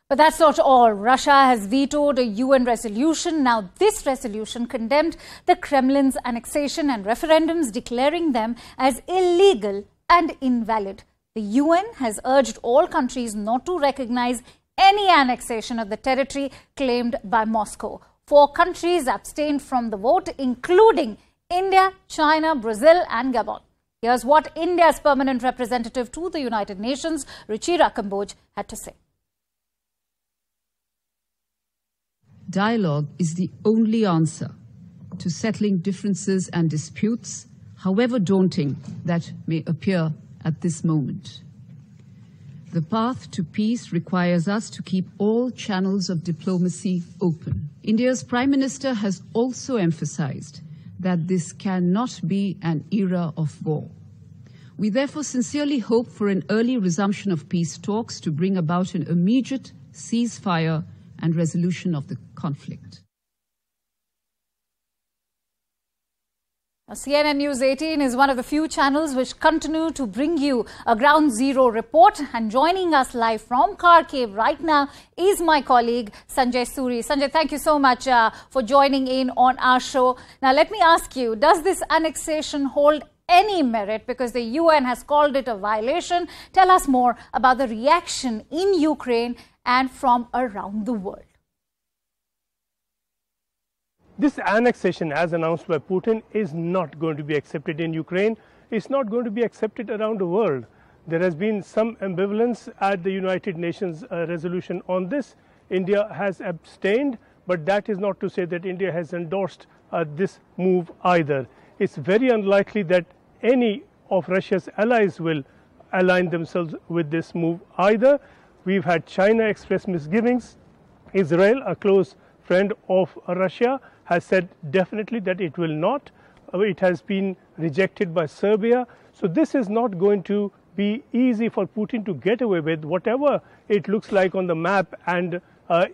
But that's not all. Russia has vetoed a UN resolution. Now, this resolution condemned the Kremlin's annexation and referendums, declaring them as illegal and invalid. The UN has urged all countries not to recognize any annexation of the territory claimed by Moscow. 4 countries abstained from the vote, including India, China, Brazil and Gabon. Here's what India's permanent representative to the United Nations, Ruchira Kamboj, had to say. Dialogue is the only answer to settling differences and disputes, however daunting that may appear at this moment. The path to peace requires us to keep all channels of diplomacy open. India's Prime Minister has also emphasized that this cannot be an era of war. We therefore sincerely hope for an early resumption of peace talks to bring about an immediate ceasefire and resolution of the conflict. CNN News 18 is one of the few channels which continue to bring you a Ground Zero report. And joining us live from Kharkiv right now is my colleague Sanjay Suri. Sanjay, thank you so much for joining in on our show. Now, let me ask you, does this annexation hold any merit? Because the UN has called it a violation. Tell us more about the reaction in Ukraine and from around the world. This annexation, as announced by Putin, is not going to be accepted in Ukraine. It's not going to be accepted around the world. There has been some ambivalence at the United Nations resolution on this. India has abstained, but that is not to say that India has endorsed this move either. It's very unlikely that any of Russia's allies will align themselves with this move either. We've had China express misgivings. Israel, a close friend of Russia, has said definitely that it will not. It has been rejected by Serbia. So this is not going to be easy for Putin to get away with, whatever it looks like on the map and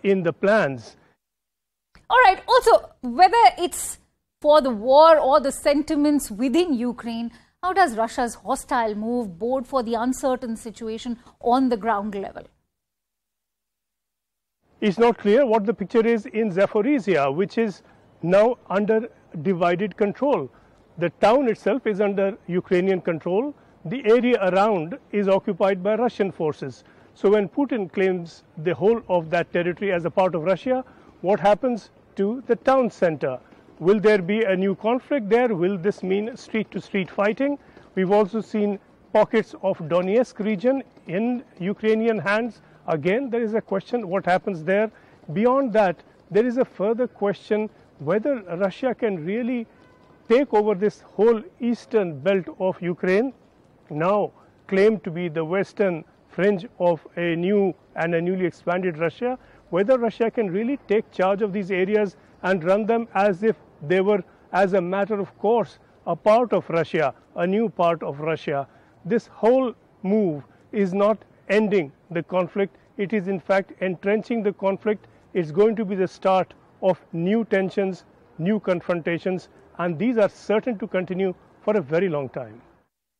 in the plans. All right. Also, whether it's for the war or the sentiments within Ukraine, how does Russia's hostile move bode for the uncertain situation on the ground level? It's not clear what the picture is in Zaporizhia, which is now under divided control. The town itself is under Ukrainian control. The area around is occupied by Russian forces. So when Putin claims the whole of that territory as a part of Russia, what happens to the town center? Will there be a new conflict there? Will this mean street-to-street fighting? We've also seen pockets of Donetsk region in Ukrainian hands. Again, there is a question what happens there. Beyond that, there is a further question whether Russia can really take over this whole eastern belt of Ukraine, now claimed to be the western fringe of a new and a newly expanded Russia, whether Russia can really take charge of these areas and run them as if they were, as a matter of course, a part of Russia, a new part of Russia. This whole move is not ending the conflict. It is in fact entrenching the conflict. It's going to be the start of new tensions, new confrontations, and these are certain to continue for a very long time.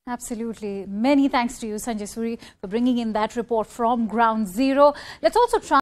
Absolutely. Many thanks to you, Sanjay Suri, for bringing in that report from Ground Zero. Let's also try